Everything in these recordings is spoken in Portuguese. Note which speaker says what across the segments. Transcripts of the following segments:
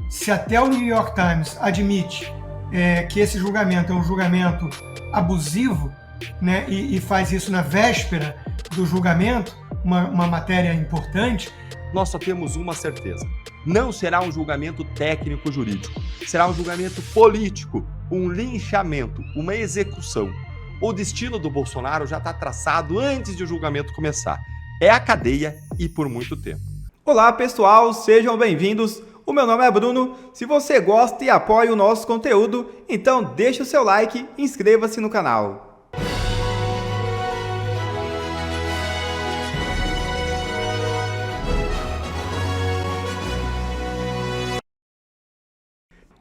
Speaker 1: se até o New York Times admite que esse julgamento é um julgamento abusivo, né, e faz isso na véspera do julgamento, uma matéria importante,
Speaker 2: nós só temos uma certeza: não será um julgamento técnico-jurídico, será um julgamento político, um linchamento, uma execução. O destino do Bolsonaro já está traçado antes de o julgamento começar. É a cadeia e por muito tempo.
Speaker 3: Olá pessoal, sejam bem-vindos. O meu nome é Bruno. Se você gosta e apoia o nosso conteúdo, então deixa o seu like e inscreva-se no canal.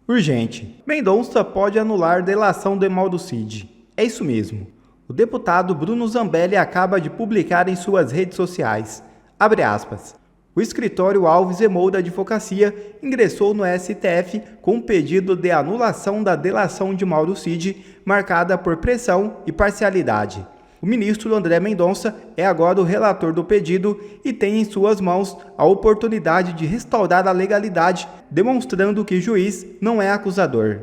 Speaker 3: Urgente. Mendonça pode anular delação do Emaldo Cid. É isso mesmo. O deputado Bruno Zambelli acaba de publicar em suas redes sociais, abre aspas, o escritório Alves e Moura Advocacia ingressou no STF com um pedido de anulação da delação de Mauro Cid, marcada por pressão e parcialidade. O ministro André Mendonça é agora o relator do pedido e tem em suas mãos a oportunidade de restaurar a legalidade, demonstrando que o juiz não é acusador.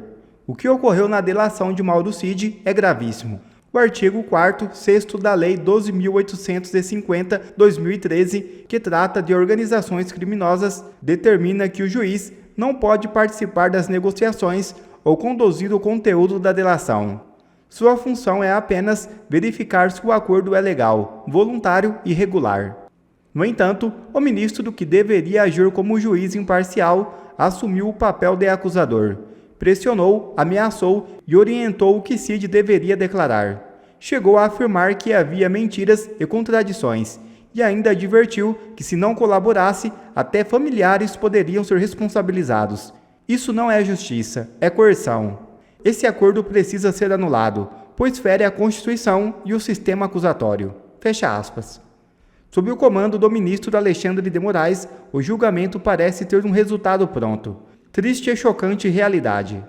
Speaker 3: O que ocorreu na delação de Mauro Cid é gravíssimo. O artigo 4º, 6º da Lei 12.850/2013, que trata de organizações criminosas, determina que o juiz não pode participar das negociações ou conduzir o conteúdo da delação. Sua função é apenas verificar se o acordo é legal, voluntário e regular. No entanto, o ministro, que deveria agir como juiz imparcial, assumiu o papel de acusador. Pressionou, ameaçou e orientou o que Cid deveria declarar. Chegou a afirmar que havia mentiras e contradições e ainda advertiu que, se não colaborasse, até familiares poderiam ser responsabilizados. Isso não é justiça, é coerção. Esse acordo precisa ser anulado, pois fere a Constituição e o sistema acusatório. Fecha aspas. Sob o comando do ministro Alexandre de Moraes, o julgamento parece ter um resultado pronto. Triste e chocante realidade.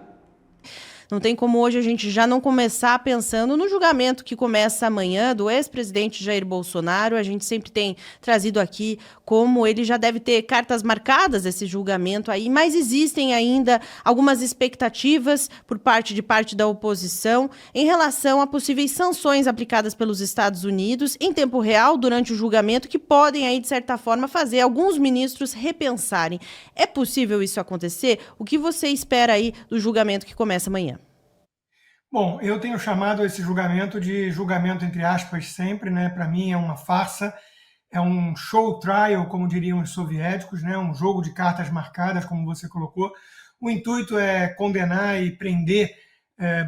Speaker 4: Não tem como hoje a gente já não começar pensando no julgamento que começa amanhã do ex-presidente Jair Bolsonaro. A gente sempre tem trazido aqui como ele já deve ter cartas marcadas esse julgamento aí, mas existem ainda algumas expectativas por parte da oposição em relação a possíveis sanções aplicadas pelos Estados Unidos em tempo real durante o julgamento que podem aí, de certa forma, fazer alguns ministros repensarem. É possível isso acontecer? O que você espera aí do julgamento que começa amanhã?
Speaker 1: Bom, eu tenho chamado esse julgamento de julgamento entre aspas sempre, né? Para mim é uma farsa, é um show trial, como diriam os soviéticos, né? Um jogo de cartas marcadas, como você colocou. O intuito é condenar e prender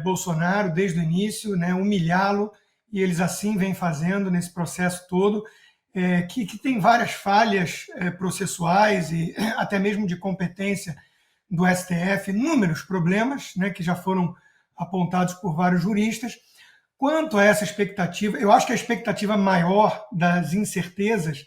Speaker 1: Bolsonaro desde o início, né? Humilhá-lo, e eles assim vêm fazendo nesse processo todo, que tem várias falhas processuais e até mesmo de competência do STF, inúmeros problemas, né? Que já foram apontados por vários juristas. Quanto a essa expectativa, eu acho que a expectativa maior das incertezas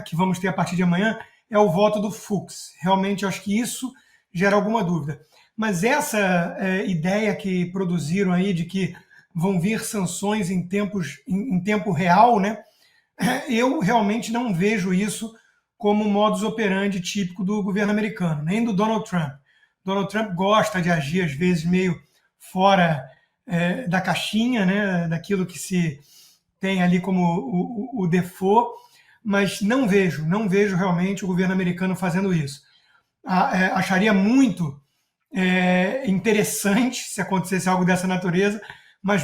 Speaker 1: que vamos ter a partir de amanhã é o voto do Fux. Realmente, eu acho que isso gera alguma dúvida. Mas essa ideia que produziram aí de que vão vir sanções em tempo real, né? Eu realmente não vejo isso como um modus operandi típico do governo americano, nem do Donald Trump. Donald Trump gosta de agir, às vezes, meio fora da caixinha, né, daquilo que se tem ali como o default, mas não vejo realmente o governo americano fazendo isso. Acharia muito interessante se acontecesse algo dessa natureza, mas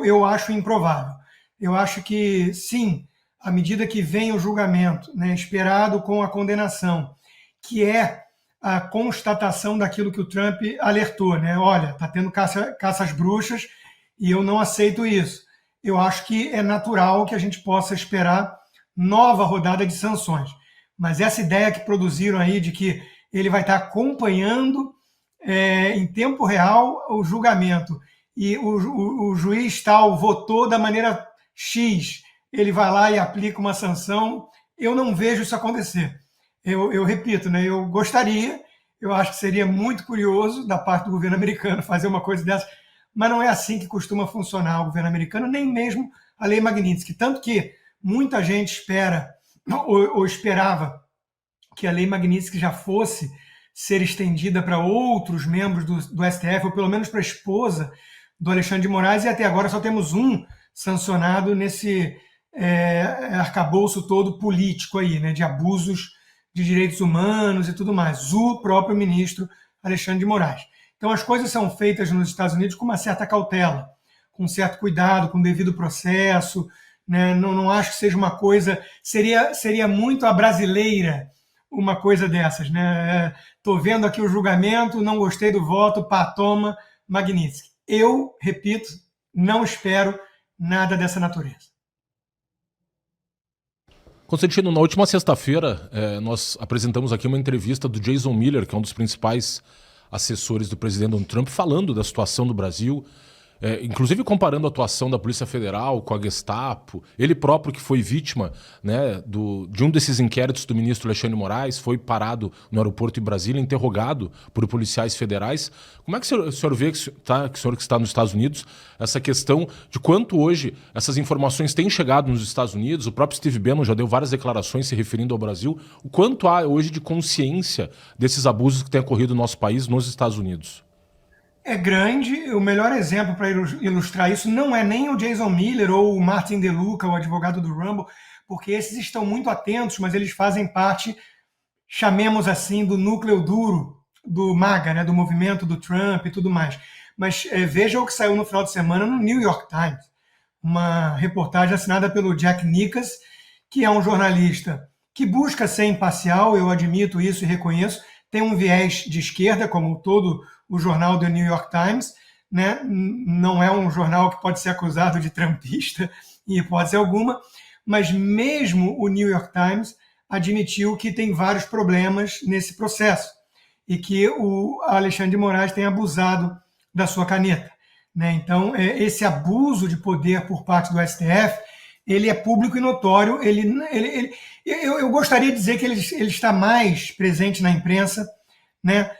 Speaker 1: eu acho improvável. Eu acho que, sim, à medida que vem o julgamento, né, esperado com a condenação, que é a constatação daquilo que o Trump alertou, né? Olha, está tendo caça às bruxas e eu não aceito isso. Eu acho que é natural que a gente possa esperar nova rodada de sanções. Mas essa ideia que produziram aí de que ele vai estar acompanhando em tempo real o julgamento e o juiz tal votou da maneira X, ele vai lá e aplica uma sanção, eu não vejo isso acontecer. Eu repito, né, eu gostaria, eu acho que seria muito curioso da parte do governo americano fazer uma coisa dessa, mas não é assim que costuma funcionar o governo americano, nem mesmo a Lei Magnitsky. Tanto que muita gente espera, ou esperava, que a Lei Magnitsky já fosse ser estendida para outros membros do STF, ou pelo menos para a esposa do Alexandre de Moraes, e até agora só temos um sancionado nesse arcabouço todo político aí, né, de abusos de direitos humanos e tudo mais, o próprio ministro Alexandre de Moraes. Então as coisas são feitas nos Estados Unidos com uma certa cautela, com certo cuidado, com devido processo, né? Não acho que seja uma coisa, seria muito a brasileira uma coisa dessas, né? Estou vendo aqui o julgamento, não gostei do voto, pá, toma, Magnitsky. Eu, repito, não espero nada dessa natureza.
Speaker 5: Constantino, na última sexta-feira, nós apresentamos aqui uma entrevista do Jason Miller, que é um dos principais assessores do presidente Donald Trump, falando da situação do Brasil, inclusive comparando a atuação da Polícia Federal com a Gestapo. Ele próprio, que foi vítima, né, de um desses inquéritos do ministro Alexandre de Moraes, foi parado no aeroporto em Brasília, interrogado por policiais federais. Como é que o senhor vê, que o senhor que está nos Estados Unidos, essa questão de quanto hoje essas informações têm chegado nos Estados Unidos? O próprio Steve Bannon já deu várias declarações se referindo ao Brasil. O quanto há hoje de consciência desses abusos que têm ocorrido no nosso país, nos Estados Unidos?
Speaker 1: É grande. O melhor exemplo para ilustrar isso não é nem o Jason Miller ou o Martin DeLuca, o advogado do Rumble, porque esses estão muito atentos, mas eles fazem parte, chamemos assim, do núcleo duro do MAGA, né, do movimento do Trump e tudo mais. Mas veja o que saiu no final de semana no New York Times, uma reportagem assinada pelo Jack Nickas, que é um jornalista que busca ser imparcial, eu admito isso e reconheço, tem um viés de esquerda, como todo o jornal do New York Times, né? Não é um jornal que pode ser acusado de trumpista, em hipótese alguma, mas mesmo o New York Times admitiu que tem vários problemas nesse processo e que o Alexandre de Moraes tem abusado da sua caneta, né? Então, esse abuso de poder por parte do STF, ele é público e notório. Eu gostaria de dizer que ele está mais presente na imprensa, né?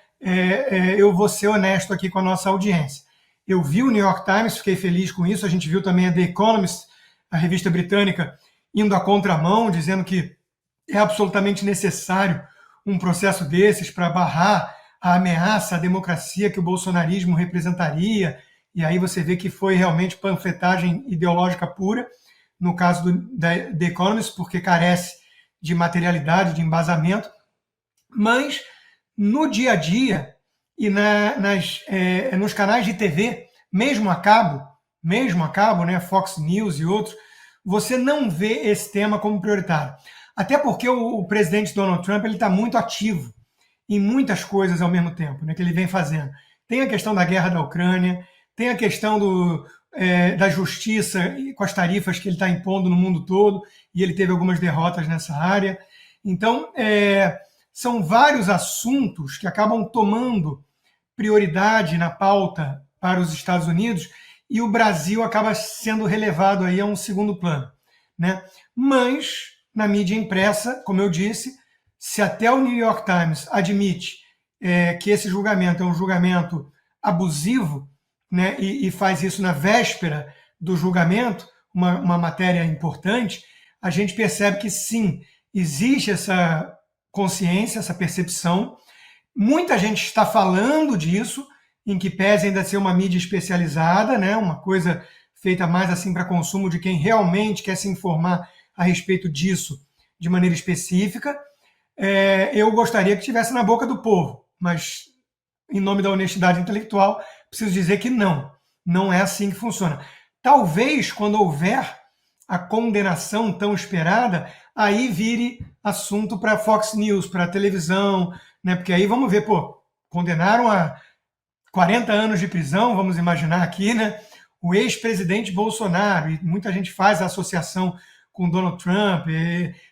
Speaker 1: Eu vou ser honesto aqui com a nossa audiência. Eu vi o New York Times, fiquei feliz com isso. A gente viu também a The Economist, a revista britânica, indo à contramão, dizendo que é absolutamente necessário um processo desses para barrar a ameaça à democracia que o bolsonarismo representaria. E aí você vê que foi realmente panfletagem ideológica pura, no caso da The Economist, porque carece de materialidade, de embasamento. Mas no dia a dia e nos canais de TV, mesmo a cabo, né, Fox News e outros, você não vê esse tema como prioritário. Até porque o presidente Donald Trump está muito ativo em muitas coisas ao mesmo tempo, né, que ele vem fazendo. Tem a questão da guerra da Ucrânia, tem a questão da justiça com as tarifas que ele está impondo no mundo todo, e ele teve algumas derrotas nessa área. Então, são vários assuntos que acabam tomando prioridade na pauta para os Estados Unidos e o Brasil acaba sendo relevado aí a um segundo plano, né? Mas, na mídia impressa, como eu disse, se até o New York Times admite que esse julgamento é um julgamento abusivo, né, e faz isso na véspera do julgamento, uma matéria importante, a gente percebe que sim, existe essa consciência, essa percepção. Muita gente está falando disso, em que pese ainda ser uma mídia especializada, né, uma coisa feita mais assim para consumo de quem realmente quer se informar a respeito disso de maneira específica. Eu gostaria que estivesse na boca do povo, mas em nome da honestidade intelectual, preciso dizer que não é assim que funciona. Talvez, quando houver a condenação tão esperada, aí vire assunto para Fox News, para televisão, né? Porque aí vamos ver, condenaram a 40 anos de prisão, vamos imaginar aqui, né? O ex-presidente Bolsonaro, e muita gente faz a associação com Donald Trump,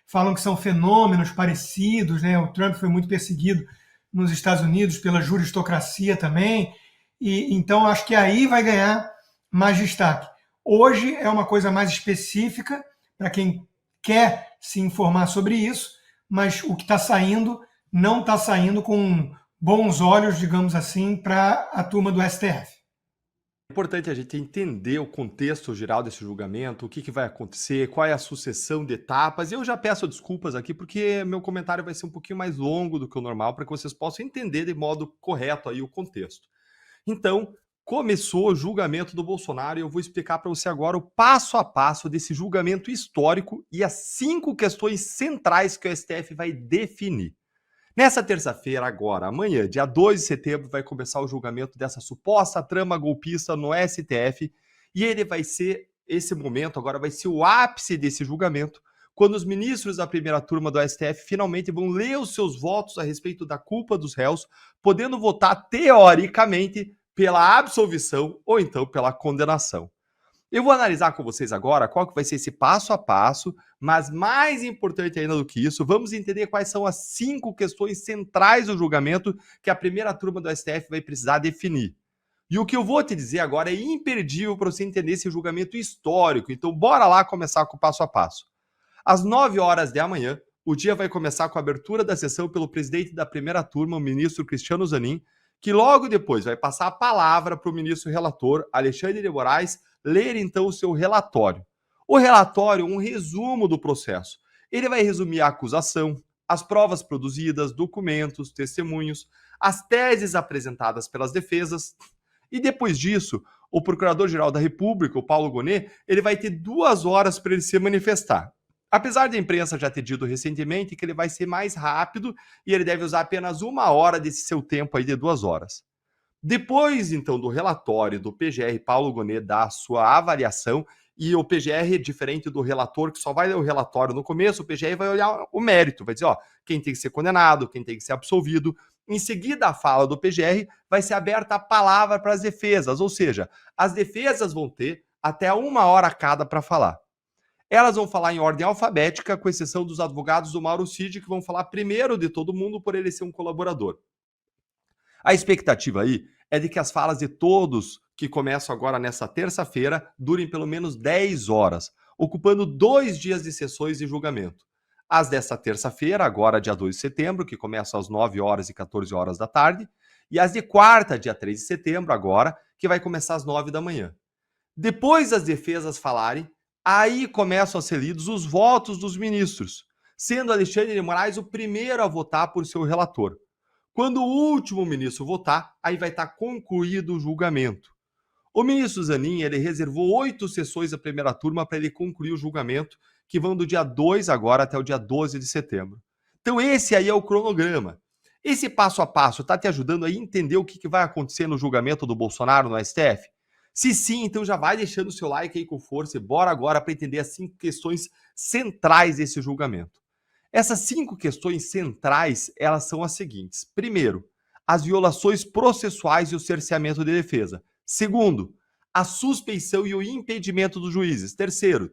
Speaker 1: falam que são fenômenos parecidos, né? O Trump foi muito perseguido nos Estados Unidos pela juristocracia também, e então acho que aí vai ganhar mais destaque. Hoje é uma coisa mais específica para quem quer se informar sobre isso, mas o que está saindo não está saindo com bons olhos, digamos assim, para a turma do STF.
Speaker 2: importante a gente entender o contexto geral desse julgamento, o que vai acontecer, qual é a sucessão de etapas. E eu já peço desculpas aqui, porque meu comentário vai ser um pouquinho mais longo do que o normal, para que vocês possam entender de modo correto aí o contexto. Então, começou o julgamento do Bolsonaro e eu vou explicar para você agora o passo a passo desse julgamento histórico e as 5 questões centrais que o STF vai definir. Nessa terça-feira, agora, amanhã, dia 2 de setembro, vai começar o julgamento dessa suposta trama golpista no STF e esse momento agora vai ser o ápice desse julgamento, quando os ministros da primeira turma do STF finalmente vão ler os seus votos a respeito da culpa dos réus, podendo votar teoricamente pela absolvição ou então pela condenação. Eu vou analisar com vocês agora qual que vai ser esse passo a passo, mas mais importante ainda do que isso, vamos entender quais são as 5 questões centrais do julgamento que a primeira turma do STF vai precisar definir. E o que eu vou te dizer agora é imperdível para você entender esse julgamento histórico, então bora lá começar com o passo a passo. Às 9 horas da manhã, o dia vai começar com a abertura da sessão pelo presidente da primeira turma, o ministro Cristiano Zanin, que logo depois vai passar a palavra para o ministro relator, Alexandre de Moraes, ler então o seu relatório. O relatório é um resumo do processo. Ele vai resumir a acusação, as provas produzidas, documentos, testemunhos, as teses apresentadas pelas defesas. E depois disso, o Procurador-Geral da República, o Paulo Gonet, ele vai ter 2 horas para ele se manifestar. Apesar da imprensa já ter dito recentemente que ele vai ser mais rápido e ele deve usar apenas 1 hora desse seu tempo aí de 2 horas. Depois, então, do relatório do PGR, Paulo Gonet dá a sua avaliação e o PGR, diferente do relator, que só vai ler o relatório no começo, o PGR vai olhar o mérito, vai dizer, ó, quem tem que ser condenado, quem tem que ser absolvido. Em seguida, a fala do PGR vai ser aberta a palavra para as defesas, ou seja, as defesas vão ter até 1 hora cada para falar. Elas vão falar em ordem alfabética, com exceção dos advogados do Mauro Cid, que vão falar primeiro de todo mundo por ele ser um colaborador. A expectativa aí é de que as falas de todos que começam agora nessa terça-feira durem pelo menos 10 horas, ocupando 2 dias de sessões de julgamento. As dessa terça-feira, agora dia 2 de setembro, que começam às 9 horas e 14 horas da tarde, e as de quarta, dia 3 de setembro, agora, que vai começar às 9 da manhã. Depois das defesas falarem, aí começam a ser lidos os votos dos ministros, sendo Alexandre de Moraes o primeiro a votar por seu relator. Quando o último ministro votar, aí vai estar concluído o julgamento. O ministro Zanin, ele reservou 8 sessões da primeira turma para ele concluir o julgamento, que vão do dia 2 agora até o dia 12 de setembro. Então esse aí é o cronograma. Esse passo a passo está te ajudando a entender o que vai acontecer no julgamento do Bolsonaro no STF? Se sim, então já vai deixando o seu like aí com força e bora agora para entender as 5 questões centrais desse julgamento. Essas 5 questões centrais, elas são as seguintes. Primeiro, as violações processuais e o cerceamento de defesa. Segundo, a suspeição e o impedimento dos juízes. Terceiro,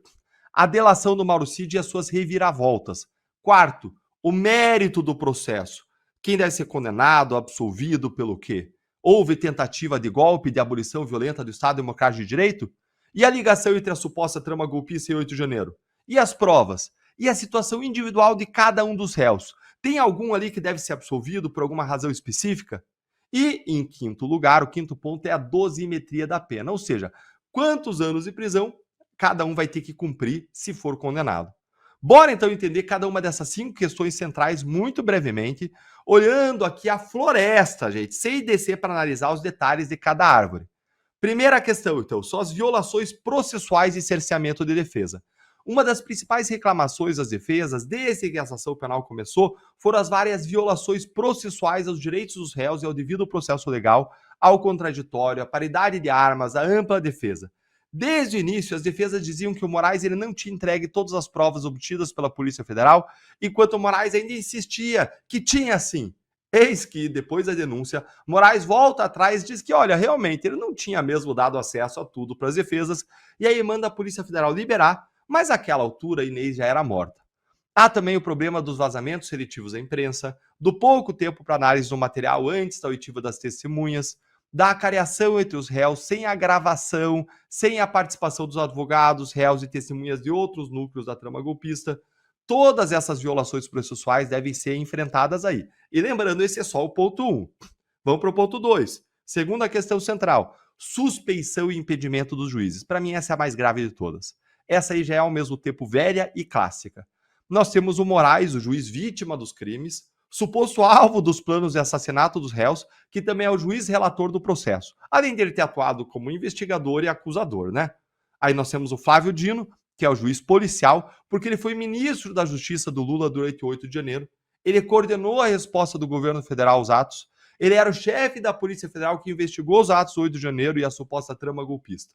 Speaker 2: a delação do Mauro Cid e as suas reviravoltas. Quarto, o mérito do processo. Quem deve ser condenado, absolvido, pelo quê? Houve tentativa de golpe, de abolição violenta do Estado Democrático de Direito? E a ligação entre a suposta trama golpista e 8 de janeiro? E as provas? E a situação individual de cada um dos réus? Tem algum ali que deve ser absolvido por alguma razão específica? E, em quinto lugar, o quinto ponto é a dosimetria da pena, ou seja, quantos anos de prisão cada um vai ter que cumprir se for condenado. Bora então entender cada uma dessas 5 questões centrais muito brevemente, olhando aqui a floresta, gente, sem descer para analisar os detalhes de cada árvore. Primeira questão, então, são as violações processuais e cerceamento de defesa. Uma das principais reclamações das defesas, desde que essa ação penal começou, foram as várias violações processuais aos direitos dos réus e ao devido processo legal, ao contraditório, à paridade de armas, à ampla defesa. Desde o início, as defesas diziam que o Moraes ele não tinha entregue todas as provas obtidas pela Polícia Federal, enquanto o Moraes ainda insistia que tinha sim. Eis que, depois da denúncia, Moraes volta atrás e diz que, olha, realmente, ele não tinha mesmo dado acesso a tudo para as defesas, e aí manda a Polícia Federal liberar, mas àquela altura a Inês já era morta. Há também o problema dos vazamentos seletivos à imprensa, do pouco tempo para análise do material antes da oitiva das testemunhas, da acareação entre os réus sem a gravação, sem a participação dos advogados, réus e testemunhas de outros núcleos da trama golpista. Todas essas violações processuais devem ser enfrentadas aí. E lembrando, esse é só o ponto 1. Vamos para o ponto 2. Segunda questão central. suspeição e impedimento dos juízes. Para mim, essa é a mais grave de todas. Essa aí já é ao mesmo tempo velha e clássica. Nós temos o Moraes, o juiz vítima dos crimes, suposto alvo dos planos de assassinato dos réus, que também é o juiz relator do processo, além dele ter atuado como investigador e acusador, né? Aí nós temos o Flávio Dino, que é o juiz policial, porque ele foi ministro da Justiça do Lula durante o 8 de janeiro. Ele coordenou a resposta do governo federal aos atos. Ele era o chefe da Polícia Federal que investigou os atos do 8 de janeiro e a suposta trama golpista.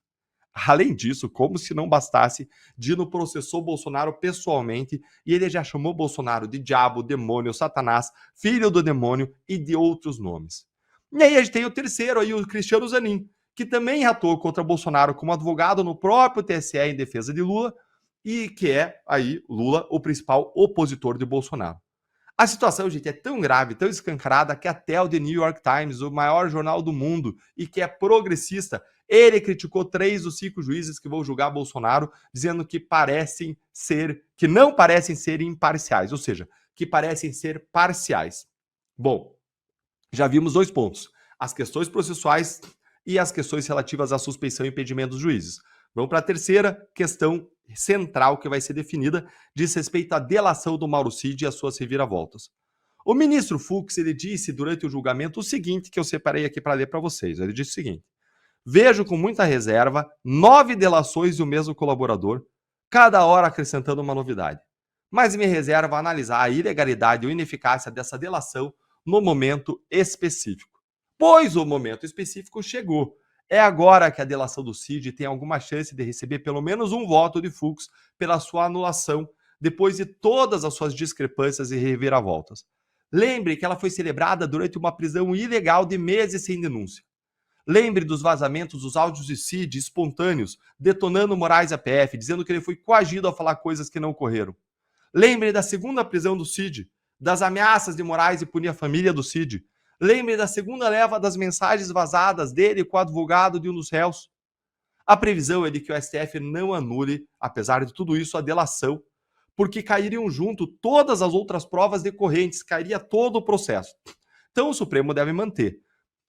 Speaker 2: Além disso, como se não bastasse, Dino processou Bolsonaro pessoalmente e ele já chamou Bolsonaro de diabo, demônio, satanás, filho do demônio e de outros nomes. E aí a gente tem o terceiro aí, o Cristiano Zanin, que também atuou contra Bolsonaro como advogado no próprio TSE em defesa de Lula e que é aí Lula o principal opositor de Bolsonaro. A situação, gente, é tão grave, tão escancarada, que até o The New York Times, o maior jornal do mundo e que é progressista, ele criticou 3 dos 5 juízes que vão julgar Bolsonaro, dizendo que não parecem ser imparciais, ou seja, que parecem ser parciais. Bom, já vimos 2 pontos, as questões processuais e as questões relativas à suspeição e impedimento dos juízes. Vamos para a terceira questão central que vai ser definida, diz respeito à delação do Mauro Cid e às suas reviravoltas. O ministro Fux, ele disse durante o julgamento o seguinte, que eu separei aqui para ler para vocês. Ele disse o seguinte: vejo com muita reserva 9 delações do mesmo colaborador, cada hora acrescentando uma novidade. Mas me reserva a analisar a ilegalidade ou ineficácia dessa delação no momento específico. Pois o momento específico chegou. É agora que a delação do Cid tem alguma chance de receber pelo menos um voto de Fux pela sua anulação, depois de todas as suas discrepâncias e reviravoltas. Lembre que ela foi celebrada durante uma prisão ilegal de meses sem denúncia. Lembre dos vazamentos dos áudios de Cid espontâneos, detonando Moraes e a PF, dizendo que ele foi coagido a falar coisas que não ocorreram. Lembre da segunda prisão do Cid, das ameaças de Moraes de punir a família do Cid. Lembre da segunda leva das mensagens vazadas dele com o advogado de um dos réus. A previsão é de que o STF não anule, apesar de tudo isso, a delação, porque cairiam junto todas as outras provas decorrentes, cairia todo o processo. Então o Supremo deve manter,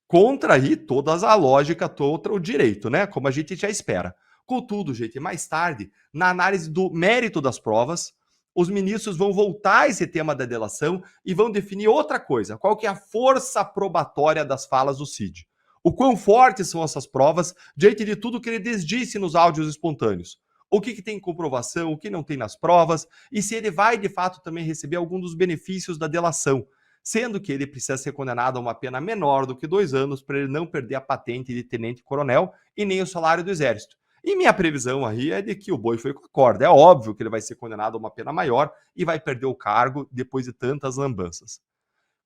Speaker 2: contra aí toda a lógica, todo o direito, né? Como a gente já espera. Contudo, gente, mais tarde, na análise do mérito das provas, os ministros vão voltar a esse tema da delação e vão definir outra coisa. Qual que é a força probatória das falas do Cid? O quão fortes são essas provas diante de tudo que ele desdisse nos áudios espontâneos? O que tem comprovação, o que não tem nas provas, e se ele vai, de fato, também receber algum dos benefícios da delação, sendo que ele precisa ser condenado a uma pena menor do que 2 anos para ele não perder a patente de tenente-coronel e nem o salário do Exército. E minha previsão aí é de que o boi foi com a corda. É óbvio que ele vai ser condenado a uma pena maior e vai perder o cargo depois de tantas lambanças.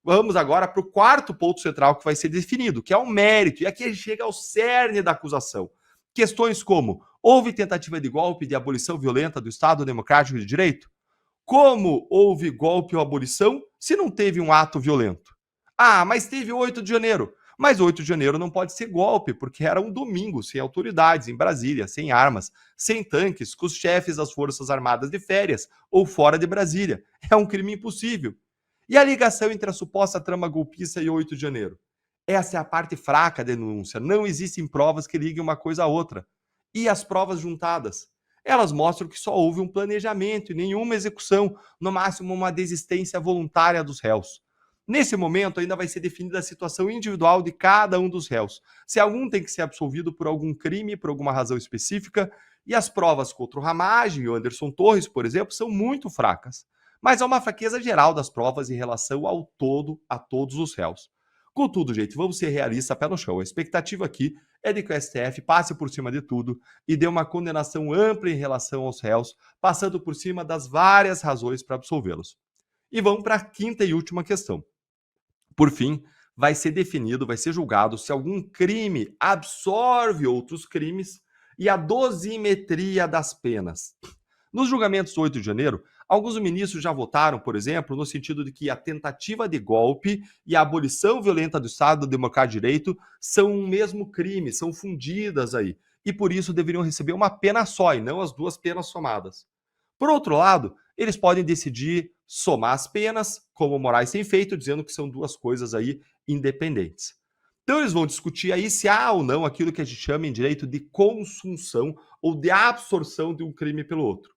Speaker 2: Vamos agora para o 4º ponto central que vai ser definido, que é o mérito. E aqui a gente chega ao cerne da acusação. Questões como: houve tentativa de golpe de abolição violenta do Estado Democrático de Direito? Como houve golpe ou abolição se não teve um ato violento? Ah, mas teve o 8 de janeiro. Mas 8 de janeiro não pode ser golpe, porque era um domingo, sem autoridades, em Brasília, sem armas, sem tanques, com os chefes das Forças Armadas de férias ou fora de Brasília. É um crime impossível. E a ligação entre a suposta trama golpista e 8 de janeiro? Essa é a parte fraca da denúncia. Não existem provas que liguem uma coisa à outra. E as provas juntadas? Elas mostram que só houve um planejamento e nenhuma execução, no máximo uma desistência voluntária dos réus. Nesse momento, ainda vai ser definida a situação individual de cada um dos réus. Se algum tem que ser absolvido por algum crime, por alguma razão específica, e as provas contra o Ramagem e o Anderson Torres, por exemplo, são muito fracas. Mas há uma fraqueza geral das provas em relação ao todo, a todos os réus. Contudo, gente, vamos ser realistas, pé no chão. A expectativa aqui é de que o STF passe por cima de tudo e dê uma condenação ampla em relação aos réus, passando por cima das várias razões para absolvê-los. E vamos para a 5ª e última questão. Por fim, vai ser definido, vai ser julgado se algum crime absorve outros crimes e a dosimetria das penas. Nos julgamentos do 8 de janeiro, alguns ministros já votaram, por exemplo, no sentido de que a tentativa de golpe e a abolição violenta do Estado Democrático de Direito são o mesmo crime, são fundidas aí, e por isso deveriam receber uma pena só e não as 2 penas somadas. Por outro lado, eles podem decidir somar as penas, como o Moraes tem feito, dizendo que são 2 coisas aí independentes. Então eles vão discutir aí se há ou não aquilo que a gente chama em direito de consunção ou de absorção de um crime pelo outro.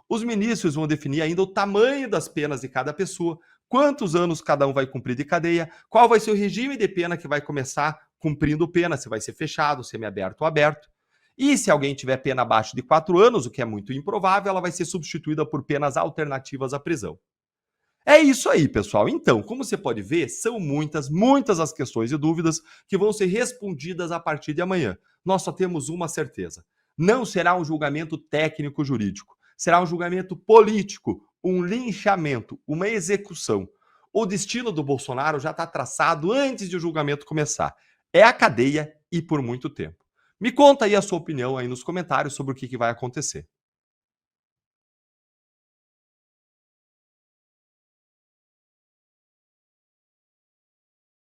Speaker 2: Os ministros vão definir ainda o tamanho das penas de cada pessoa, quantos anos cada um vai cumprir de cadeia, qual vai ser o regime de pena que vai começar cumprindo pena, se vai ser fechado, semiaberto ou aberto. E se alguém tiver pena abaixo de 4 anos, o que é muito improvável, ela vai ser substituída por penas alternativas à prisão. É isso aí, pessoal. Então, como você pode ver, são muitas as questões e dúvidas que vão ser respondidas a partir de amanhã. Nós só temos uma certeza. Não será um julgamento técnico-jurídico. Será um julgamento político, um linchamento, uma execução. O destino do Bolsonaro já está traçado antes de o julgamento começar. É a cadeia e por muito tempo. Me conta aí a sua opinião aí nos comentários sobre o que vai acontecer.